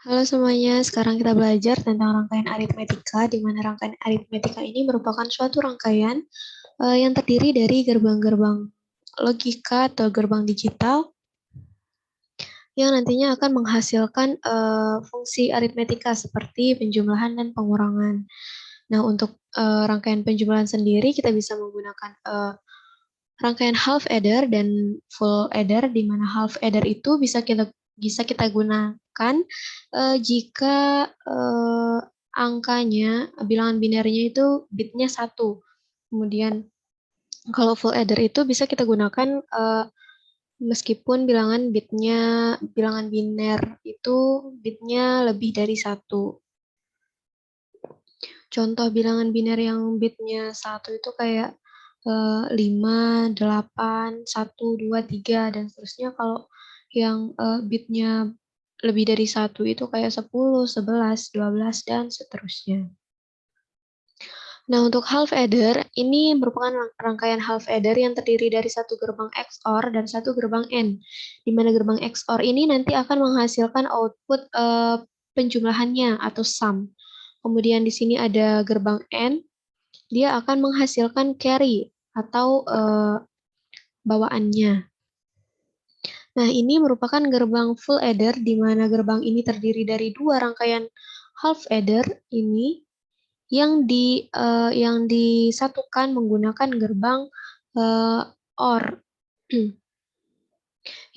Halo semuanya, sekarang kita belajar tentang rangkaian aritmetika, di mana rangkaian aritmetika ini merupakan suatu rangkaian yang terdiri dari gerbang-gerbang logika atau gerbang digital yang nantinya akan menghasilkan fungsi aritmetika seperti penjumlahan dan pengurangan. Nah, untuk rangkaian penjumlahan sendiri kita bisa menggunakan rangkaian half adder dan full adder, di mana half adder itu bisa kita gunakan jika angkanya, bilangan binernya itu bitnya 1. Kemudian kalau full adder itu bisa kita gunakan meskipun bilangan biner itu bitnya lebih dari 1. Contoh bilangan biner yang bitnya 1 itu kayak 5, 8, 1, 2, 3, dan seterusnya. Kalau yang bitnya lebih dari 1 itu kayak 10, 11, 12, dan seterusnya. Nah, untuk half adder, ini merupakan rangkaian half adder yang terdiri dari satu gerbang XOR dan satu gerbang AND, di mana gerbang XOR ini nanti akan menghasilkan output penjumlahannya atau sum. Kemudian di sini ada gerbang AND, dia akan menghasilkan carry atau bawaannya. Nah, ini merupakan gerbang full adder, di mana gerbang ini terdiri dari dua rangkaian half adder ini yang disatukan menggunakan gerbang OR.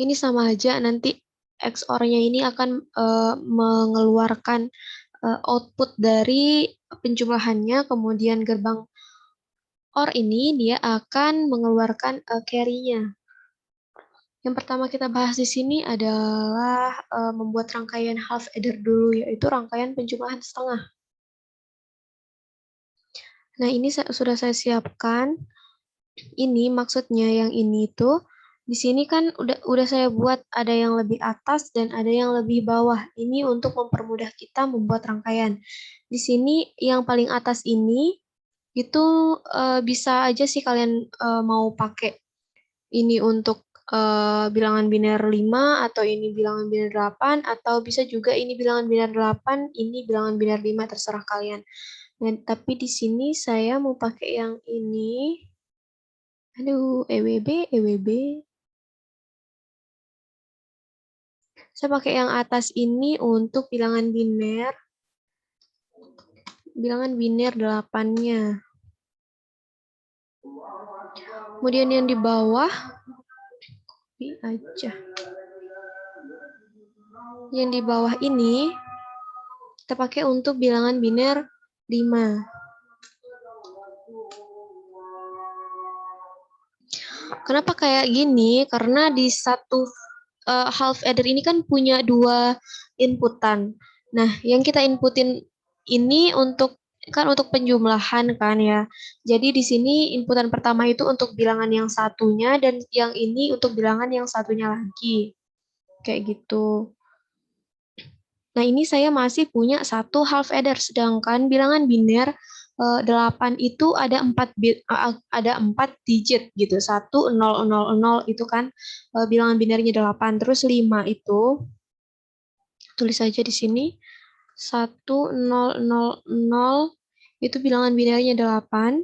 Ini sama aja, nanti XOR-nya ini akan mengeluarkan output dari penjumlahannya, kemudian gerbang OR ini dia akan mengeluarkan carry-nya. Yang pertama kita bahas di sini adalah membuat rangkaian half adder dulu, yaitu rangkaian penjumlahan setengah. Nah, ini sudah saya siapkan. Ini maksudnya yang ini itu di sini kan udah saya buat ada yang lebih atas dan ada yang lebih bawah. Ini untuk mempermudah kita membuat rangkaian. Di sini yang paling atas ini itu bisa aja sih kalian mau pakai ini untuk bilangan biner 5 atau ini bilangan biner 8, atau bisa juga ini bilangan biner 8, ini bilangan biner 5, terserah kalian. Nah, tapi di sini saya mau pakai yang ini. Aduh, EWB. Saya pakai yang atas ini untuk bilangan biner 8-nya. Kemudian yang di bawah, copy aja. Yang di bawah ini, kita pakai untuk bilangan biner 5. Kenapa kayak gini? Karena di satu half adder ini kan punya dua inputan. Nah, yang kita inputin ini untuk penjumlahan kan ya. Jadi di sini inputan pertama itu untuk bilangan yang satunya dan yang ini untuk bilangan yang satunya lagi. Kayak gitu. Nah, ini saya masih punya satu half adder, sedangkan bilangan biner 8 itu ada 4 digit gitu. 1, 0, 0, 0 itu kan bilangan binernya 8. Terus 5 itu, tulis saja di sini, 1, 0, 0, 0 itu bilangan binernya 8.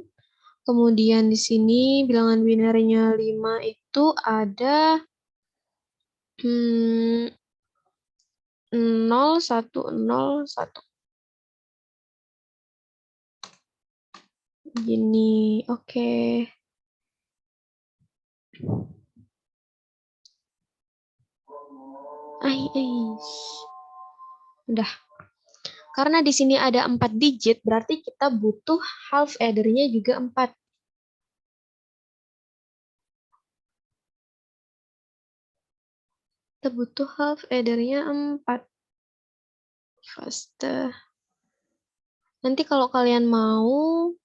Kemudian di sini bilangan binernya 5 itu ada 0, 1, 0, 1. Gini, oke. Udah. Karena di sini ada 4 digit, berarti kita butuh half adder-nya juga 4. Kita butuh half adder-nya 4. Faster. Nanti kalau kalian mau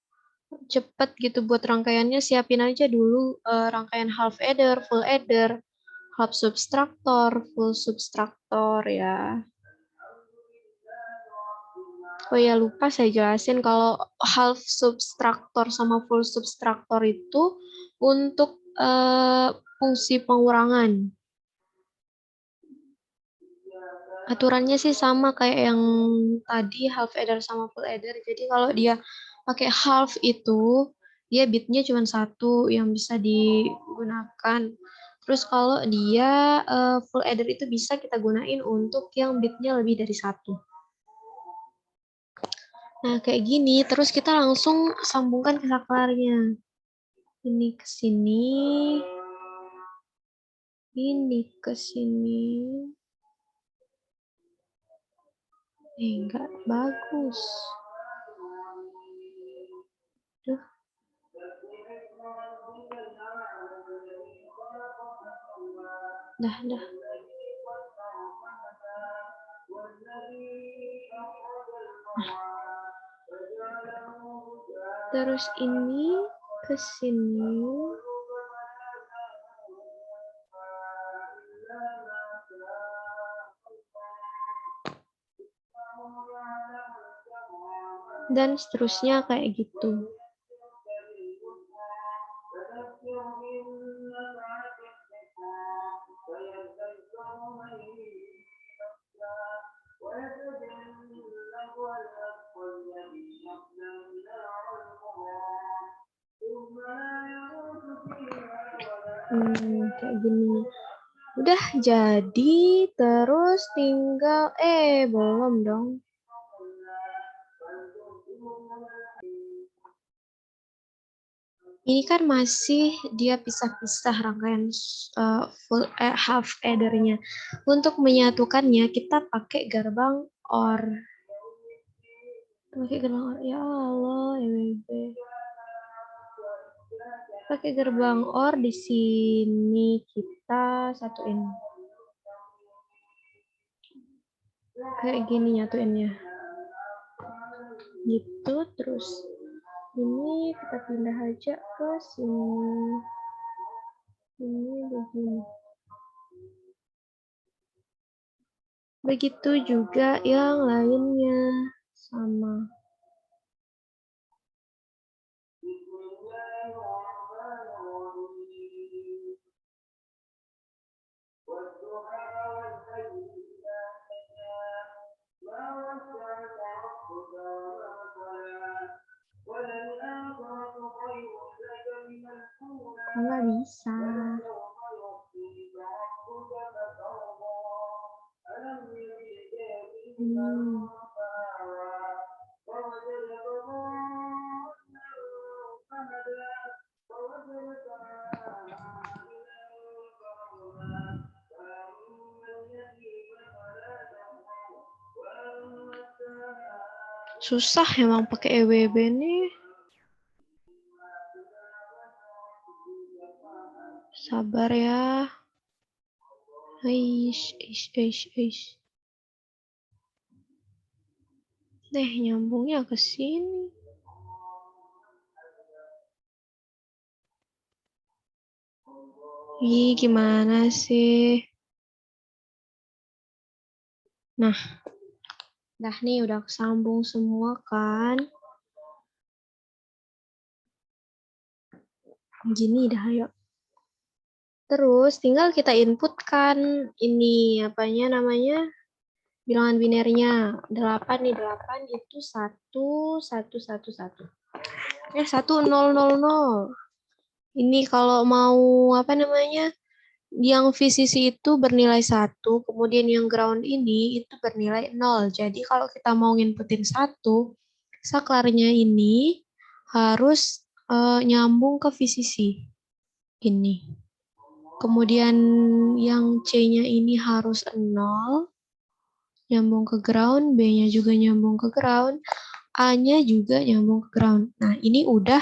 cepet gitu buat rangkaiannya, siapin aja dulu rangkaian half adder, full adder, half subtractor, full subtractor ya. Oh ya, lupa saya jelasin kalau half subtractor sama full subtractor itu untuk fungsi pengurangan. aturannya sih sama kayak yang tadi half adder sama full adder. Jadi kalau dia pakai half itu dia bitnya cuma satu yang bisa digunakan. Terus kalau dia full adder itu bisa kita gunain untuk yang bitnya lebih dari satu. Nah kayak gini, terus kita langsung sambungkan ke saklarnya. Ini ke sini, ini ke sini. Enggak bagus. Duh. Dah. Terus ini ke sini. Dan seterusnya kayak gitu. Kayak gini. Udah jadi, terus tinggal belum dong. Ini kan masih dia pisah-pisah rangkaian half addernya. Untuk menyatukannya kita pakai gerbang OR. Pakai gerbang OR. Ya Allah, EWB. Pakai gerbang OR di sini kita satuin. Kayak gini nyatuinnya. Gitu terus. Ini kita pindah aja ke sini. Ini begini. Begitu juga yang lainnya sama. Nggak bisa. Susah emang pakai EWB nih. Sabar ya. Aish. Nyambungnya ke sini. Ih, gimana sih? Nah, dah nih udah kesambung semua kan? Gini dah, yuk. Terus tinggal kita inputkan ini namanya bilangan binernya 8 nih, 8 itu 1 0 0 0. Ini kalau mau yang VCC itu bernilai 1, kemudian yang ground ini itu bernilai 0. Jadi kalau kita mau nginputin 1, saklarnya ini harus nyambung ke VCC ini. Kemudian yang C-nya ini harus 0, nyambung ke ground, B-nya juga nyambung ke ground, A-nya juga nyambung ke ground. Nah, ini udah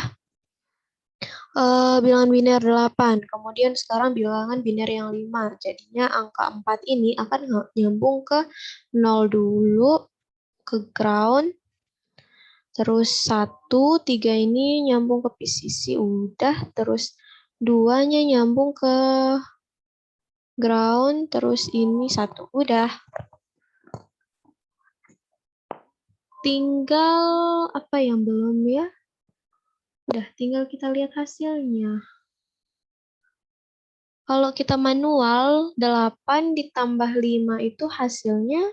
bilangan biner 8, kemudian sekarang bilangan biner yang 5. Jadinya angka 4 ini akan nyambung ke 0 dulu, ke ground, terus 1, 3 ini nyambung ke PCC, udah, terus 2-nya nyambung ke ground, terus ini 1, udah. Tinggal apa yang belum ya? Udah, tinggal kita lihat hasilnya. Kalau kita manual, 8 ditambah 5 itu hasilnya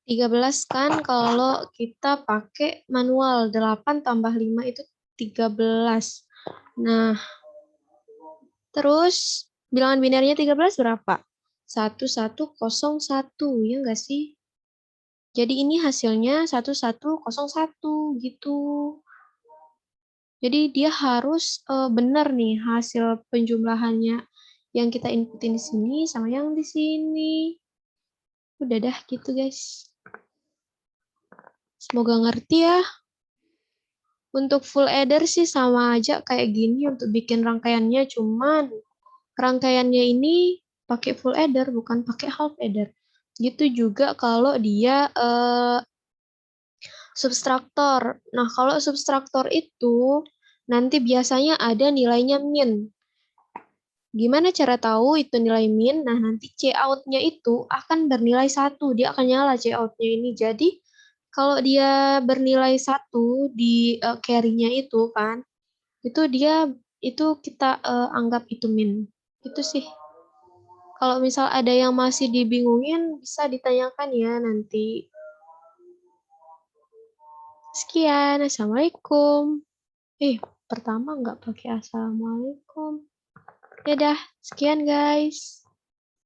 13 kan kalau kita pakai manual. 8 tambah 5 itu 13. Nah, terus bilangan binarnya 13 berapa? 1101, ya enggak sih? Jadi ini hasilnya 1101 gitu. Jadi dia harus benar nih hasil penjumlahannya yang kita inputin di sini sama yang di sini. Udah dah gitu guys. Semoga ngerti ya. Untuk full adder sih sama aja kayak gini untuk bikin rangkaiannya, cuman rangkaiannya ini pakai full adder bukan pakai half adder. Gitu juga kalau dia subtraktor. Nah, kalau subtraktor itu nanti biasanya ada nilainya min. Gimana cara tahu itu nilai min? Nah, nanti C out-nya itu akan bernilai 1. Dia akan nyala C out-nya ini. Jadi, kalau dia bernilai 1 di carry-nya itu kan, itu dia itu kita anggap itu min. Itu sih. Kalau misal ada yang masih dibingungin, bisa ditanyakan ya nanti. Sekian, Assalamualaikum. Pertama nggak pakai Assalamualaikum. Ya dah, sekian guys.